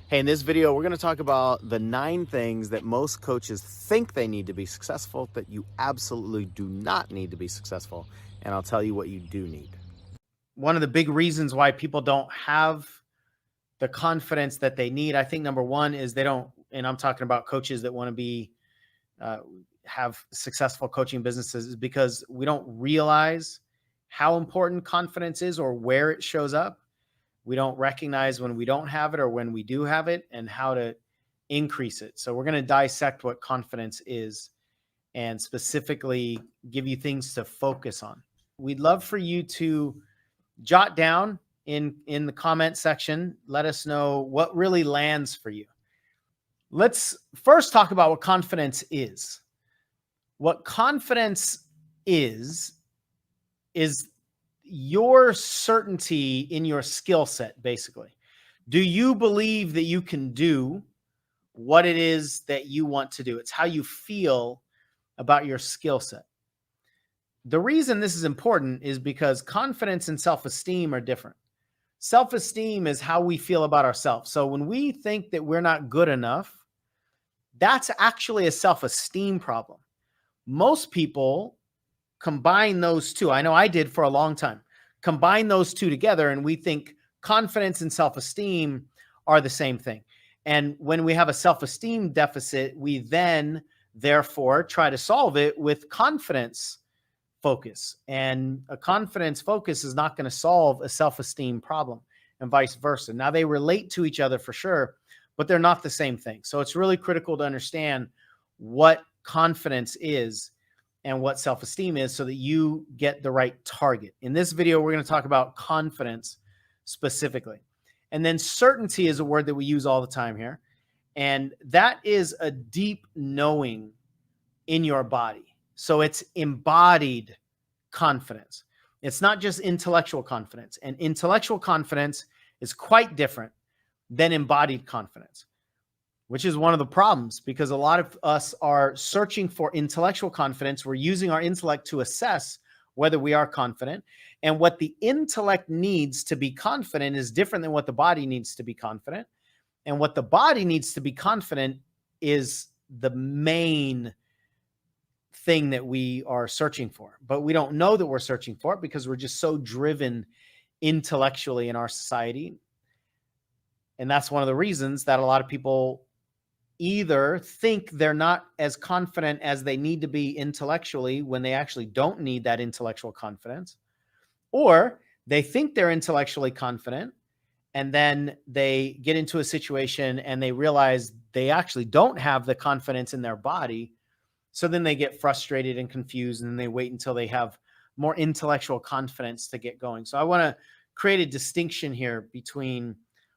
Hey, in this video, we're going to talk about the 9 things that most coaches think they need to be successful that you absolutely do not need to be successful. And I'll tell you what you do need. One of the big reasons why people don't have the confidence that they need, I think number one is they don't, and I'm talking about coaches that want to be, have successful coaching businesses, is because we don't realize how important confidence is or where it shows up. We don't recognize when we don't have it or when we do have it and how to increase it. So we're going to dissect what confidence is and specifically give you things to focus on. We'd love for you to jot down in the comment section. Let us know what really lands for you. Let's first talk about what confidence is. What confidence is your certainty in your skill set, basically. Do you believe that you can do what it is that you want to do? It's how you feel about your skill set. The reason this is important is because confidence and self-esteem are different. Self-esteem is how we feel about ourselves. So when we think that we're not good enough, that's actually a self-esteem problem. Most people combine those two. I know I did for a long time. Combine those two together and we think confidence and self-esteem are the same thing. And when we have a self-esteem deficit, we then therefore try to solve it with confidence focus. And a confidence focus is not going to solve a self-esteem problem and vice versa. Now they relate to each other for sure, but they're not the same thing. So it's really critical to understand what confidence is and what self-esteem is so that you get the right target. In this video, we're going to talk about confidence specifically. And then certainty is a word that we use all the time here. And that is a deep knowing in your body. So it's embodied confidence. It's not just intellectual confidence. And intellectual confidence is quite different than embodied confidence, which is one of the problems because a lot of us are searching for intellectual confidence. We're using our intellect to assess whether we are confident. And what the intellect needs to be confident is different than what the body needs to be confident. And what the body needs to be confident is the main thing that we are searching for. But we don't know that we're searching for it because we're just so driven intellectually in our society. And that's one of the reasons that a lot of people either think they're not as confident as they need to be intellectually when they actually don't need that intellectual confidence, or they think they're intellectually confident and then they get into a situation and they realize they actually don't have the confidence in their body. So then they get frustrated and confused and they wait until they have more intellectual confidence to get going. So I want to create a distinction here between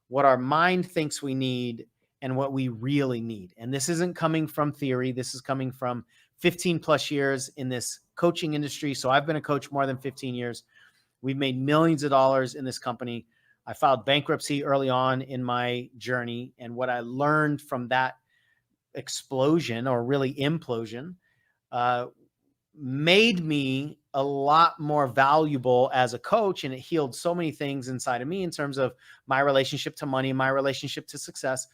what our mind thinks we need and what we really need. And this isn't coming from theory. This is coming from 15 plus years in this coaching industry. So I've been a coach more than 15 years. We've made millions of dollars in this company. I filed bankruptcy early on in my journey. And what I learned from that explosion or really implosion made me a lot more valuable as a coach. And it healed so many things inside of me in terms of my relationship to money, my relationship to success.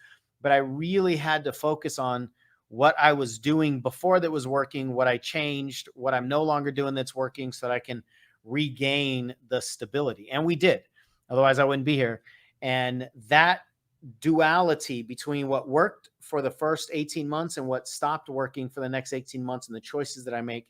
But I really had to focus on what I was doing before that was working, what I changed, what I'm no longer doing that's working so that I can regain the stability. And we did. Otherwise, I wouldn't be here. And that duality between what worked for the first 18 months and what stopped working for the next 18 months and the choices that I make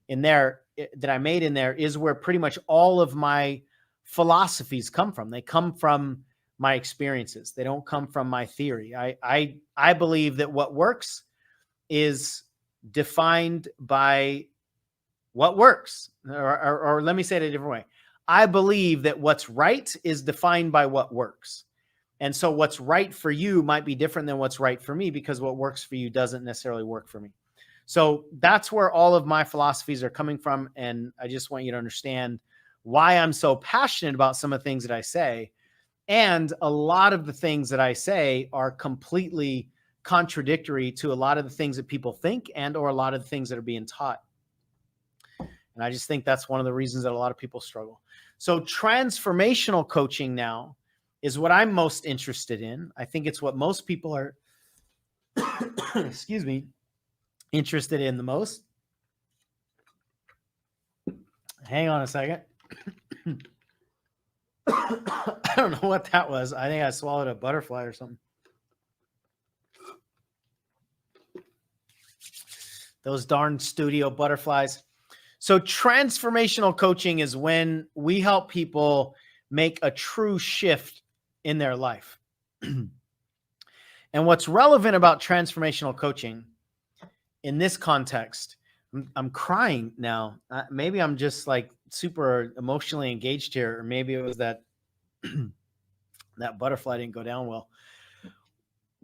in there, that I made in there, is where pretty much all of my philosophies come from. They come from my experiences. They don't come from my theory. I believe that what works is defined by what works. Or let me say it a different way. I believe that what's right is defined by what works. And so what's right for you might be different than what's right for me because what works for you doesn't necessarily work for me. So that's where all of my philosophies are coming from. And I just want you to understand why I'm so passionate about some of the things that I say. And a lot of the things that I say are completely contradictory to a lot of the things that people think and or a lot of the things that are being taught. And I just think that's one of the reasons that a lot of people struggle. So transformational coaching now is what I'm most interested in. I think it's what most people are, excuse me, interested in the most. Hang on a second. I don't know what that was. I think I swallowed a butterfly or something. Those darn studio butterflies. So transformational coaching is when we help people make a true shift in their life. And what's relevant about transformational coaching in this context, I'm crying now. Maybe I'm just like super emotionally engaged here, or maybe it was that that butterfly didn't go down well.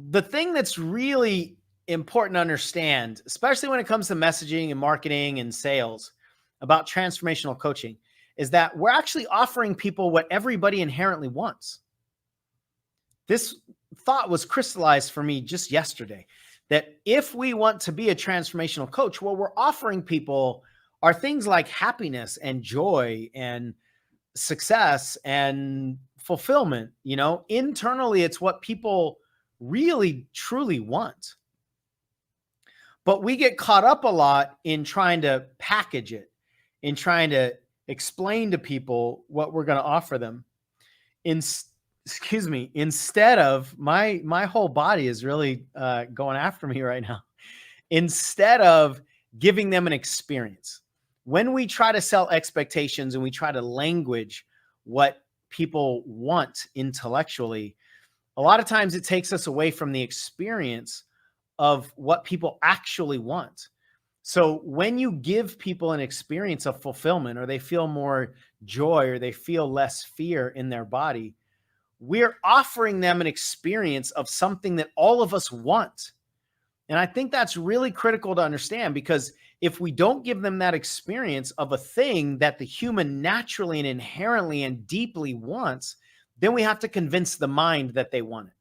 The thing that's really important to understand, especially when it comes to messaging and marketing and sales about transformational coaching, is that we're actually offering people what everybody inherently wants. This thought was crystallized for me just yesterday, that if we want to be a transformational coach, what we're offering people are things like happiness and joy and success and fulfillment. You know, internally, it's what people really, truly want. But we get caught up a lot in trying to package it, in trying to explain to people what we're going to offer them. Instead of my whole body is really going after me right now. Instead of giving them an experience. When we try to sell expectations and we try to language what people want intellectually, a lot of times it takes us away from the experience of what people actually want. So when you give people an experience of fulfillment, or they feel more joy, or they feel less fear in their body, we're offering them an experience of something that all of us want. And I think that's really critical to understand, because if we don't give them that experience of a thing that the human naturally and inherently and deeply wants, then we have to convince the mind that they want it.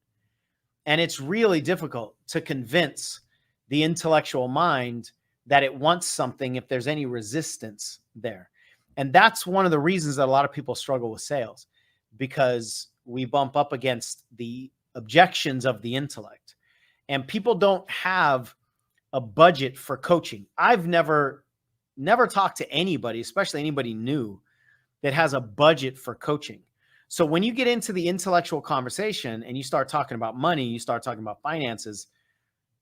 And it's really difficult to convince the intellectual mind that it wants something if there's any resistance there. And that's one of the reasons that a lot of people struggle with sales, because we bump up against the objections of the intellect. And people don't have a budget for coaching. I've never talked to anybody, especially anybody new, that has a budget for coaching. So when you get into the intellectual conversation and you start talking about money, you start talking about finances,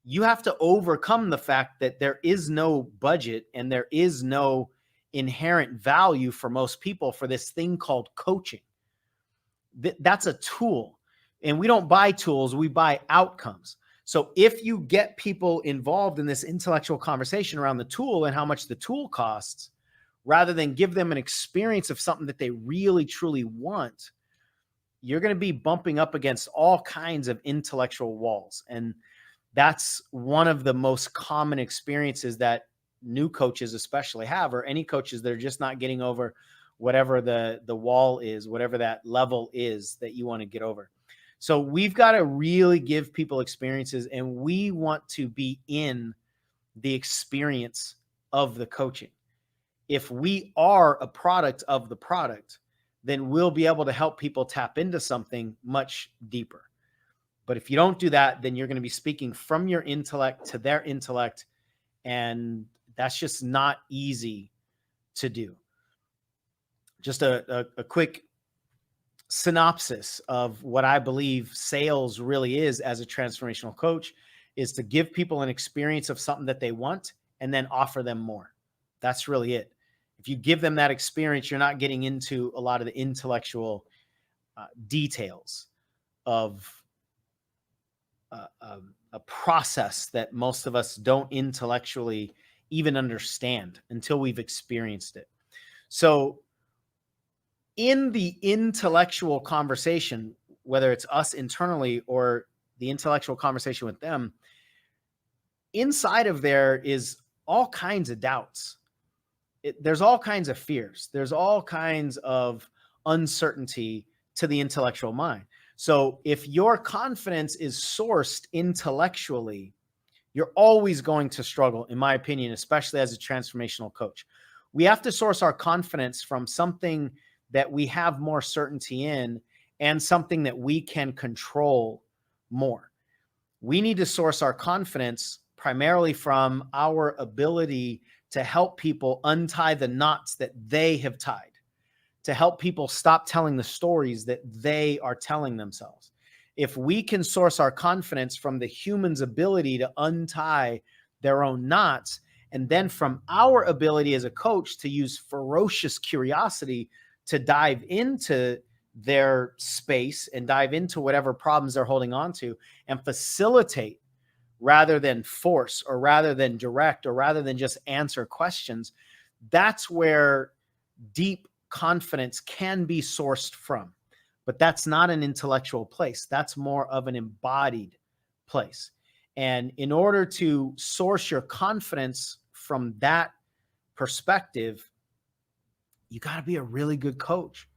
you have to overcome the fact that there is no budget and there is no inherent value for most people for this thing called coaching. That's a tool. And we don't buy tools, we buy outcomes. So if you get people involved in this intellectual conversation around the tool and how much the tool costs, rather than give them an experience of something that they really, truly want, you're going to be bumping up against all kinds of intellectual walls. And that's one of the most common experiences that new coaches especially have, or any coaches that are just not getting over whatever the wall is, whatever that level is that you want to get over. So we've got to really give people experiences, and we want to be in the experience of the coaching. If we are a product of the product, then we'll be able to help people tap into something much deeper. But if you don't do that, then you're going to be speaking from your intellect to their intellect, and that's just not easy to do. Just a quick synopsis of what I believe sales really is as a transformational coach is to give people an experience of something that they want and then offer them more. That's really it. If you give them that experience, you're not getting into a lot of the intellectual details of a process that most of us don't intellectually even understand until we've experienced it. So in the intellectual conversation, whether it's us internally or the intellectual conversation with them, inside of there is all kinds of doubts. There's all kinds of fears. There's all kinds of uncertainty to the intellectual mind. So if your confidence is sourced intellectually, you're always going to struggle, in my opinion, especially as a transformational coach. We have to source our confidence from something that we have more certainty in, and something that we can control more. We need to source our confidence primarily from our ability to help people untie the knots that they have tied, to help people stop telling the stories that they are telling themselves. If we can source our confidence from the human's ability to untie their own knots, and then from our ability as a coach to use ferocious curiosity to dive into their space and dive into whatever problems they're holding on to and facilitate rather than force, or rather than direct, or rather than just answer questions, that's where deep confidence can be sourced from. But that's not an intellectual place. That's more of an embodied place. And in order to source your confidence from that perspective, you got to be a really good coach.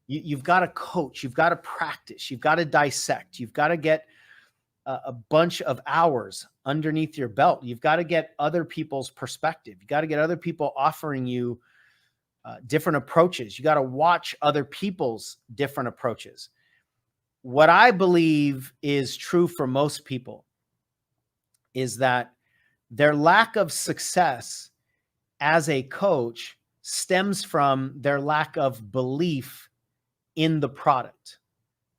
You've got to coach, you've got to practice, you've got to dissect, you've got to get a bunch of hours underneath your belt. You've got to get other people's perspective. You got to get other people offering you different approaches. You got to watch other people's different approaches. What I believe is true for most people is that their lack of success as a coach stems from their lack of belief in the product,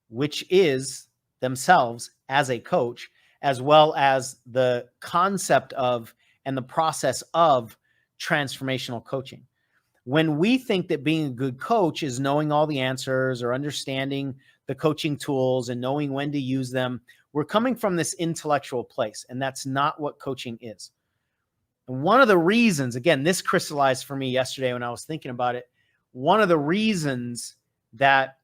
which is themselves as a coach, as well as the concept of and the process of transformational coaching. When we think that being a good coach is knowing all the answers or understanding the coaching tools and knowing when to use them, we're coming from this intellectual place, and that's not what coaching is. And one of the reasons, again, this crystallized for me yesterday when I was thinking about it, one of the reasons that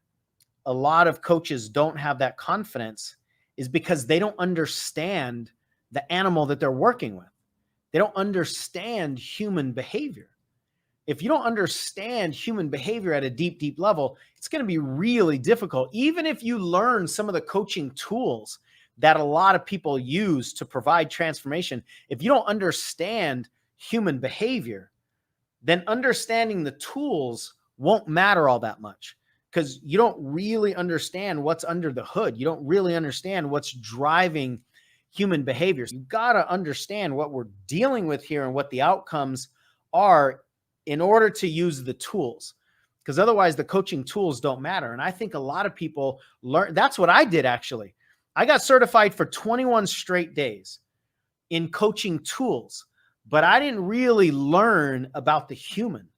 a lot of coaches don't have that confidence is because they don't understand the animal that they're working with. They don't understand human behavior. If you don't understand human behavior at a deep, deep level, it's going to be really difficult. Even if you learn some of the coaching tools that a lot of people use to provide transformation, if you don't understand human behavior, then understanding the tools won't matter all that much, because you don't really understand what's under the hood. You don't really understand what's driving human behaviors. You got to understand what we're dealing with here and what the outcomes are in order to use the tools, because otherwise the coaching tools don't matter. And I think a lot of people learn. That's what I did, actually. I got certified for 21 straight days in coaching tools, but I didn't really learn about the human.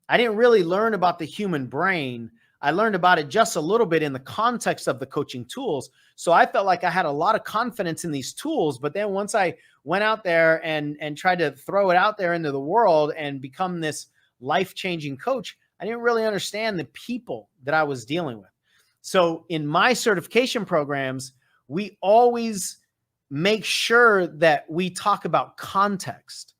I didn't really learn about the human brain. I learned about it just a little bit in the context of the coaching tools. So I felt like I had a lot of confidence in these tools. But then once I went out there and tried to throw it out there into the world and become this life-changing coach, I didn't really understand the people that I was dealing with. So in my certification programs, we always make sure that we talk about context,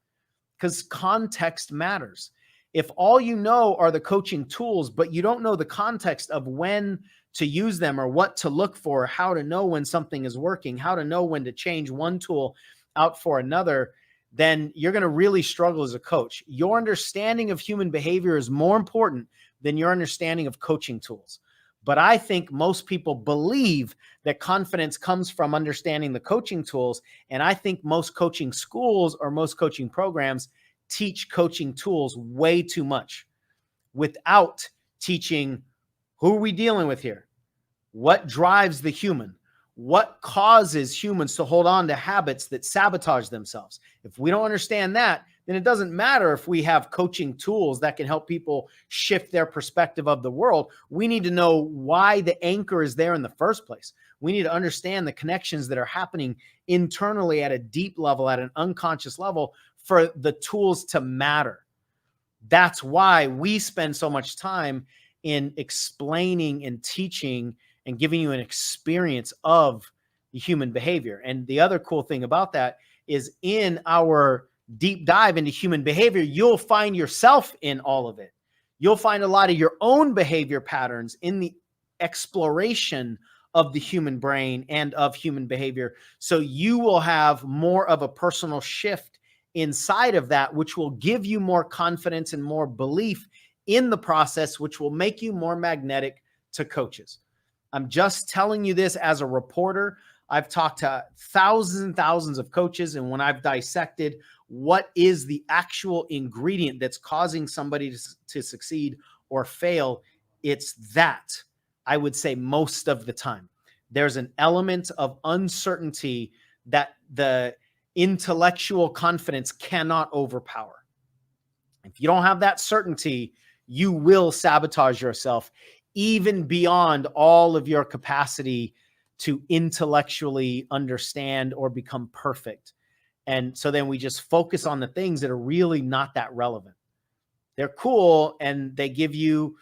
because context matters. If all you know are the coaching tools, but you don't know the context of when to use them or what to look for, how to know when something is working, how to know when to change one tool out for another, then you're going to really struggle as a coach. Your understanding of human behavior is more important than your understanding of coaching tools. But I think most people believe that confidence comes from understanding the coaching tools. And I think most coaching schools or most coaching programs teach coaching tools way too much without teaching who are we dealing with here? What drives the human? What causes humans to hold on to habits that sabotage themselves? If we don't understand that, then it doesn't matter if we have coaching tools that can help people shift their perspective of the world. We need to know why the anchor is there in the first place. We need to understand the connections that are happening internally at a deep level, at an unconscious level, for the tools to matter. That's why we spend so much time in explaining and teaching and giving you an experience of the human behavior. And the other cool thing about that is in our deep dive into human behavior, you'll find yourself in all of it. You'll find a lot of your own behavior patterns in the exploration of the human brain and of human behavior. So you will have more of a personal shift inside of that, which will give you more confidence and more belief in the process, which will make you more magnetic to coaches. I'm just telling you this as a reporter. I've talked to thousands and thousands of coaches, and when I've dissected what is the actual ingredient that's causing somebody to succeed or fail, it's that. I would say most of the time. There's an element of uncertainty that the intellectual confidence cannot overpower. If you don't have that certainty, you will sabotage yourself even beyond all of your capacity to intellectually understand or become perfect. And so then we just focus on the things that are really not that relevant. They're cool and they give you,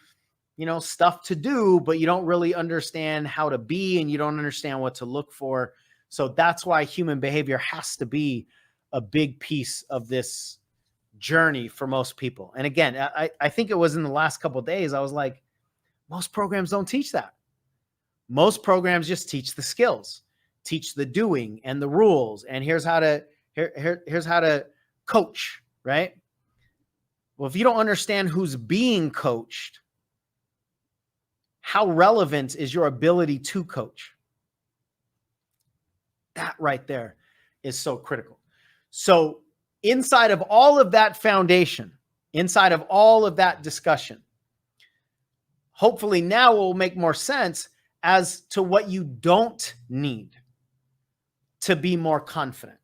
stuff to do, but you don't really understand how to be and you don't understand what to look for. So that's why human behavior has to be a big piece of this journey for most people. And again, I think it was in the last couple of days, I was like, most programs don't teach that. Most programs just teach the skills, teach the doing and the rules. And here's how to coach, right? Well, if you don't understand who's being coached, how relevant is your ability to coach? That right there is so critical. So inside of all of that foundation, inside of all of that discussion, hopefully now it will make more sense as to what you don't need to be more confident,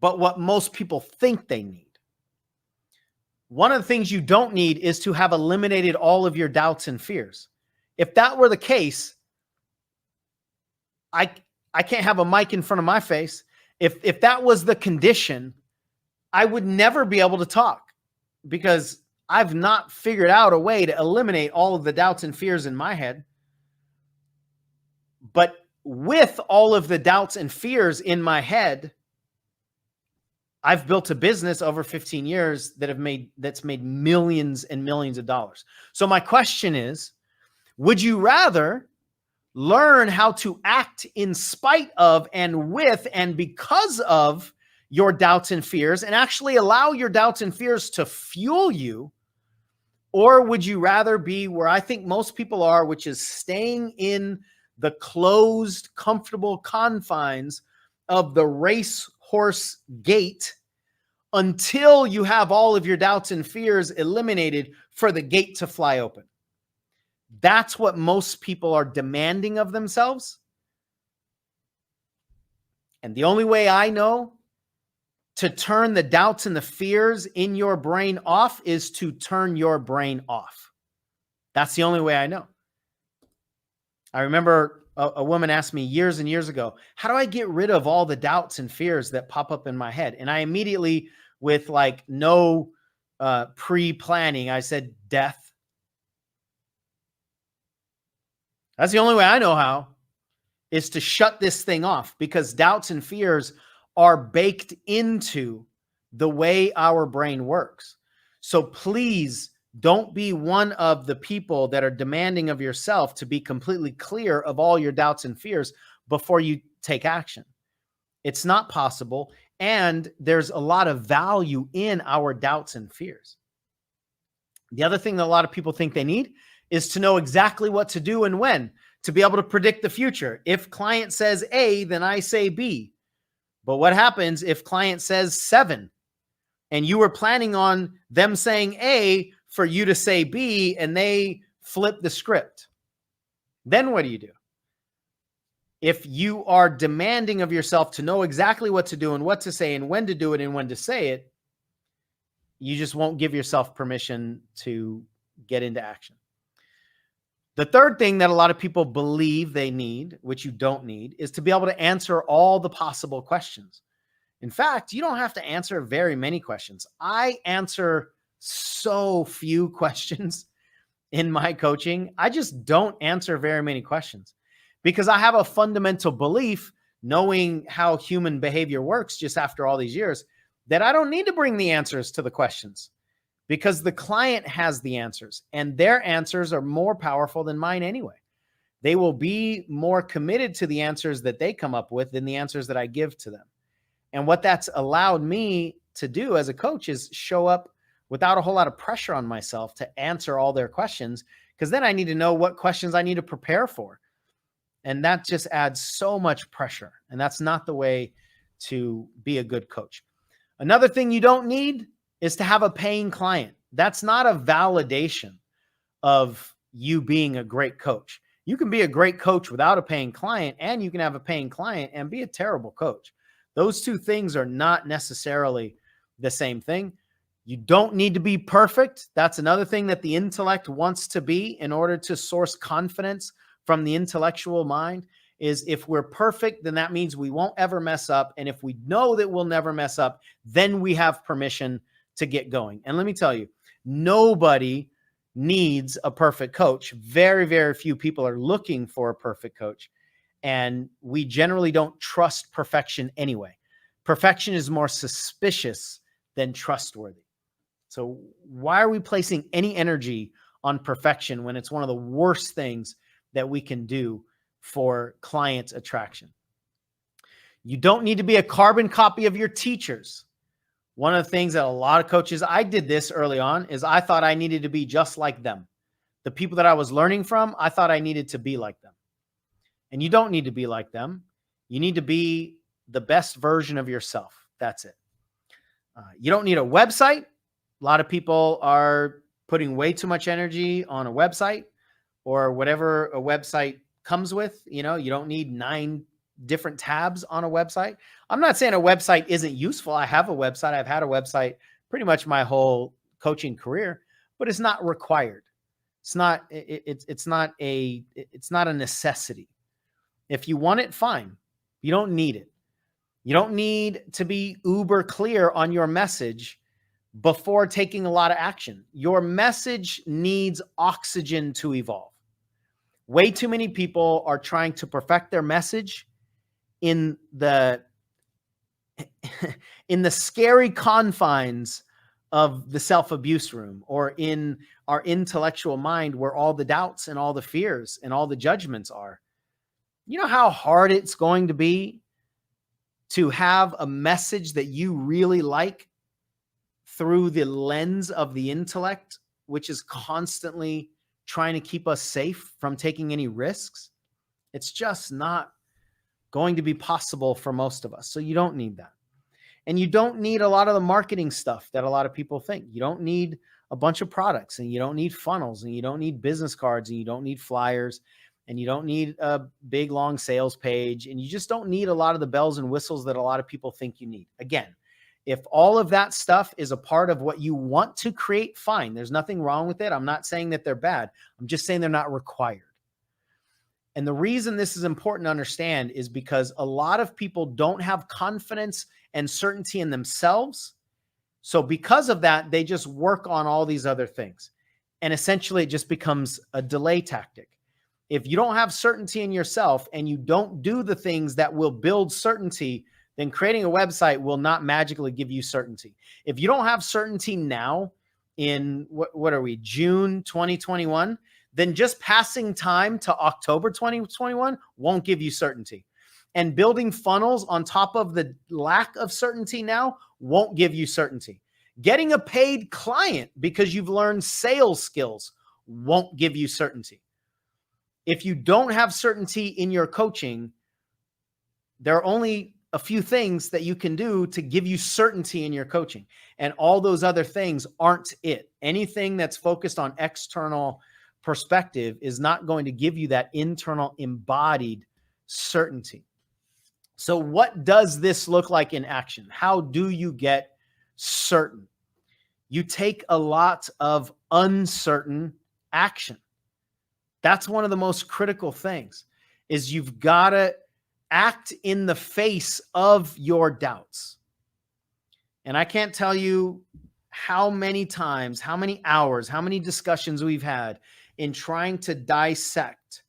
but what most people think they need. One of the things you don't need is to have eliminated all of your doubts and fears. If that were the case, I can't have a mic in front of my face. If that was the condition, I would never be able to talk because I've not figured out a way to eliminate all of the doubts and fears in my head. But with all of the doubts and fears in my head, I've built a business over 15 years that's made millions and millions of dollars. So my question is, would you rather learn how to act in spite of and with and because of your doubts and fears and actually allow your doubts and fears to fuel you? Or would you rather be where I think most people are, which is staying in the closed, comfortable confines of the racehorse gate until you have all of your doubts and fears eliminated for the gate to fly open? That's what most people are demanding of themselves. And the only way I know to turn the doubts and the fears in your brain off is to turn your brain off. That's the only way I know. I remember a woman asked me years and years ago, how do I get rid of all the doubts and fears that pop up in my head? And I immediately, with like no pre-planning, I said, death. That's the only way I know how, is to shut this thing off, because doubts and fears are baked into the way our brain works. So please don't be one of the people that are demanding of yourself to be completely clear of all your doubts and fears before you take action. It's not possible. And there's a lot of value in our doubts and fears. The other thing that a lot of people think they need is to know exactly what to do and when, to be able to predict the future. If client says A, then I say B. But what happens if client says 7 and you were planning on them saying A for you to say B and they flip the script? Then what do you do? If you are demanding of yourself to know exactly what to do and what to say and when to do it and when to say it, you just won't give yourself permission to get into action. The third thing that a lot of people believe they need, which you don't need, is to be able to answer all the possible questions. In fact, you don't have to answer very many questions. I answer so few questions in my coaching. I just don't answer very many questions because I have a fundamental belief, knowing how human behavior works just after all these years, that I don't need to bring the answers to the questions, because the client has the answers and their answers are more powerful than mine anyway. They will be more committed to the answers that they come up with than the answers that I give to them. And what that's allowed me to do as a coach is show up without a whole lot of pressure on myself to answer all their questions, because then I need to know what questions I need to prepare for. And that just adds so much pressure. And that's not the way to be a good coach. Another thing you don't need is to have a paying client. That's not a validation of you being a great coach. You can be a great coach without a paying client, and you can have a paying client and be a terrible coach. Those two things are not necessarily the same thing. You don't need to be perfect. That's another thing that the intellect wants to be in order to source confidence from the intellectual mind. Is if we're perfect, then that means we won't ever mess up. And if we know that we'll never mess up, then we have permission to get going. And let me tell you, nobody needs a perfect coach. Very, very few people are looking for a perfect coach. And we generally don't trust perfection anyway. Perfection is more suspicious than trustworthy. So why are we placing any energy on perfection when it's one of the worst things that we can do for client attraction? You don't need to be a carbon copy of your teachers. One of the things that a lot of coaches, I did this early on, is I thought I needed to be just like them. The people that I was learning from, I thought I needed to be like them. And you don't need to be like them. You need to be the best version of yourself. That's it. You don't need a website. A lot of people are putting way too much energy on a website or whatever a website comes with. You don't need 9 different tabs on a website. I'm not saying a website isn't useful. I have a website. I've had a website pretty much my whole coaching career, but it's not required. It's not a necessity. If you want it, fine. You don't need it. You don't need to be uber clear on your message before taking a lot of action. Your message needs oxygen to evolve. Way too many people are trying to perfect their message in the scary confines of the self-abuse room, or in our intellectual mind where all the doubts and all the fears and all the judgments are. You know how hard it's going to be to have a message that you really like through the lens of the intellect, which is constantly trying to keep us safe from taking any risks? It's just not going to be possible for most of us. So you don't need that. And you don't need a lot of the marketing stuff that a lot of people think. You don't need a bunch of products, and you don't need funnels, and you don't need business cards, and you don't need flyers, and you don't need a big, long sales page, and you just don't need a lot of the bells and whistles that a lot of people think you need. Again, if all of that stuff is a part of what you want to create, fine. There's nothing wrong with it. I'm not saying that they're bad. I'm just saying they're not required. And the reason this is important to understand is because a lot of people don't have confidence and certainty in themselves. So because of that, they just work on all these other things. And essentially it just becomes a delay tactic. If you don't have certainty in yourself and you don't do the things that will build certainty, then creating a website will not magically give you certainty. If you don't have certainty now in what are we, June 2021, then just passing time to October 2021 won't give you certainty. And building funnels on top of the lack of certainty now won't give you certainty. Getting a paid client because you've learned sales skills won't give you certainty. If you don't have certainty in your coaching, there are only a few things that you can do to give you certainty in your coaching. And all those other things aren't it. Anything that's focused on external perspective is not going to give you that internal embodied certainty. So what does this look like in action? How do you get certain? You take a lot of uncertain action. That's one of the most critical things, is you've got to act in the face of your doubts. And I can't tell you how many times, how many hours, how many discussions we've had in trying to dissect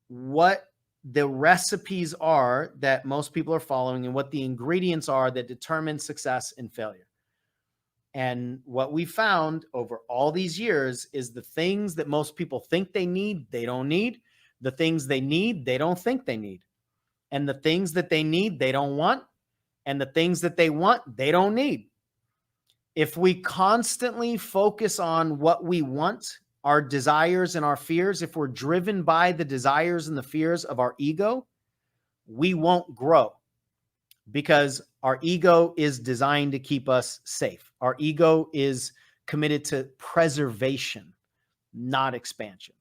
what the recipes are that most people are following and what the ingredients are that determine success and failure. And what we found over all these years is the things that most people think they need, they don't need. The things they need, they don't think they need. And the things that they need, they don't want. And the things that they want, they don't need. If we constantly focus on what we want our desires and our fears, if we're driven by the desires and the fears of our ego, we won't grow, because our ego is designed to keep us safe. Our ego is committed to preservation, not expansion.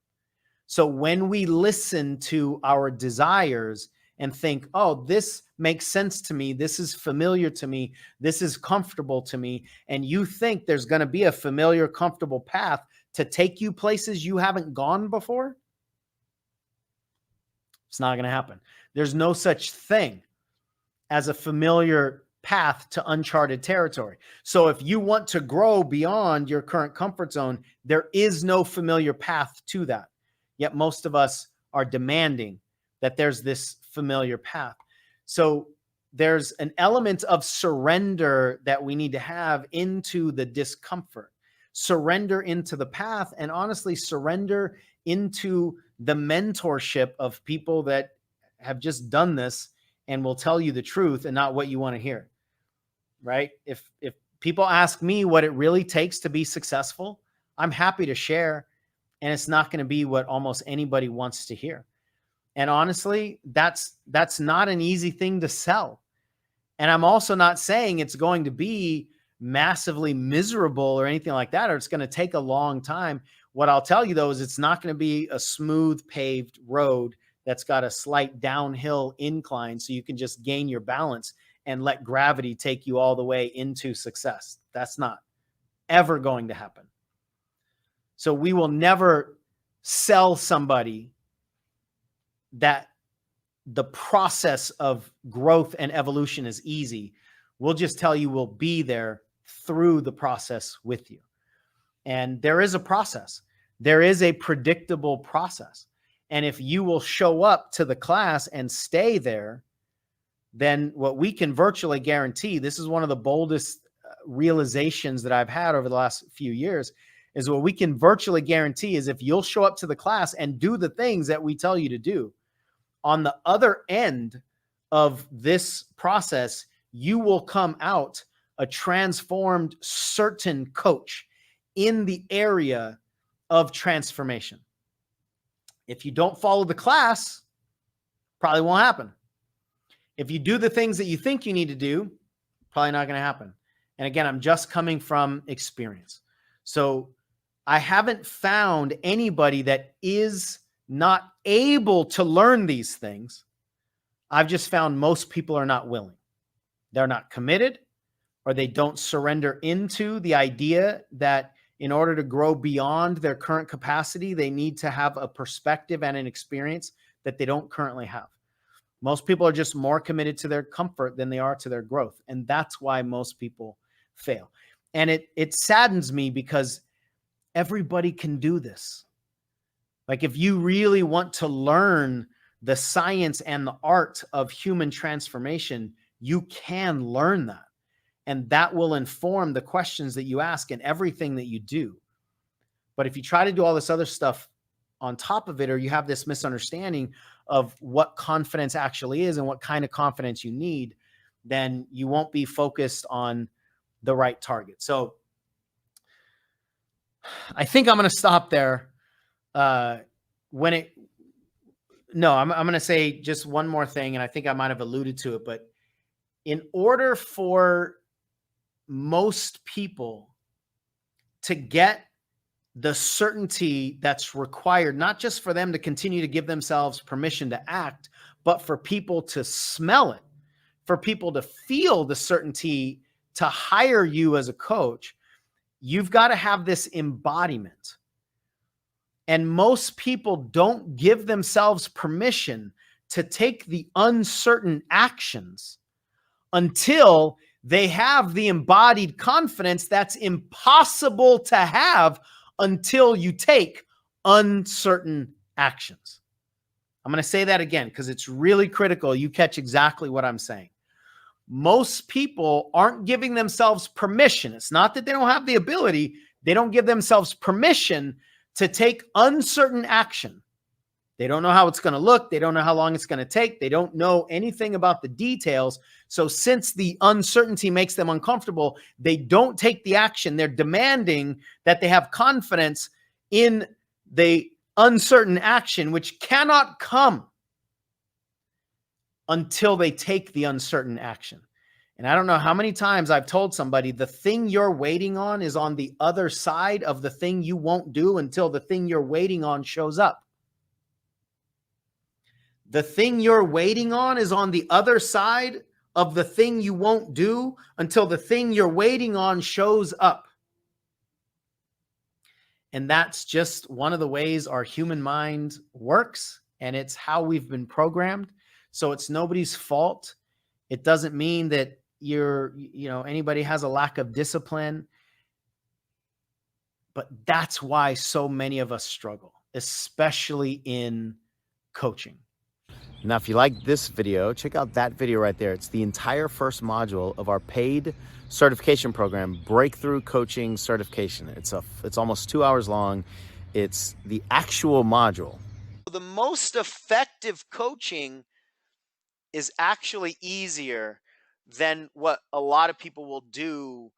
So when we listen to our desires and think, oh, this makes sense to me, this is familiar to me, this is comfortable to me, and you think there's going to be a familiar, comfortable path to take you places you haven't gone before, it's not going to happen. There's no such thing as a familiar path to uncharted territory. So if you want to grow beyond your current comfort zone, there is no familiar path to that. Yet most of us are demanding that there's this familiar path. So there's an element of surrender that we need to have into the discomfort, surrender into the path, and honestly, surrender into the mentorship of people that have just done this and will tell you the truth and not what you want to hear, right? If people ask me what it really takes to be successful, I'm happy to share, and it's not going to be what almost anybody wants to hear. And honestly, that's not an easy thing to sell. And I'm also not saying it's going to be massively miserable or anything like that, or it's going to take a long time. What I'll tell you, though, is it's not going to be a smooth paved road that's got a slight downhill incline so you can just gain your balance and let gravity take you all the way into success. That's not ever going to happen. So we will never sell somebody that the process of growth and evolution is easy. We'll just tell you we'll be there through the process with you. And there is a process. There is a predictable process. And if you will show up to the class and stay there, then what we can virtually guarantee, this is one of the boldest realizations that I've had over the last few years, is what we can virtually guarantee is if you'll show up to the class and do the things that we tell you to do, on the other end of this process, you will come out a transformed, certain coach in the area of transformation. If you don't follow the class, probably won't happen. If you do the things that you think you need to do, probably not going to happen. And again, I'm just coming from experience. So I haven't found anybody that is not able to learn these things. I've just found most people are not willing. They're not committed, or they don't surrender into the idea that in order to grow beyond their current capacity, they need to have a perspective and an experience that they don't currently have. Most people are just more committed to their comfort than they are to their growth. And that's why most people fail. And it saddens me because everybody can do this. Like if you really want to learn the science and the art of human transformation, you can learn that. And that will inform the questions that you ask and everything that you do. But if you try to do all this other stuff on top of it, or you have this misunderstanding of what confidence actually is and what kind of confidence you need, then you won't be focused on the right target. So I think I'm going to stop there. I'm going to say just one more thing, and I think I might have alluded to it, but in order for most people to get the certainty that's required, not just for them to continue to give themselves permission to act, but for people to smell it, for people to feel the certainty to hire you as a coach, you've got to have this embodiment. And most people don't give themselves permission to take the uncertain actions until they have the embodied confidence that's impossible to have until you take uncertain actions. I'm going to say that again because it's really critical you catch exactly what I'm saying. Most people aren't giving themselves permission. It's not that they don't have the ability. They don't give themselves permission to take uncertain action. They don't know how it's going to look. They don't know how long it's going to take. They don't know anything about the details. So since the uncertainty makes them uncomfortable, they don't take the action. They're demanding that they have confidence in the uncertain action, which cannot come until they take the uncertain action. And I don't know how many times I've told somebody the thing you're waiting on is on the other side of the thing you won't do until the thing you're waiting on shows up. The thing you're waiting on is on the other side of the thing you won't do until the thing you're waiting on shows up. And that's just one of the ways our human mind works, and it's how we've been programmed. So it's nobody's fault. It doesn't mean that anybody has a lack of discipline, but that's why so many of us struggle, especially in coaching. Now, if you like this video, check out that video right there. It's the entire first module of our paid certification program, Breakthrough Coaching Certification. It's almost 2 hours long. It's the actual module. The most effective coaching is actually easier than what a lot of people will do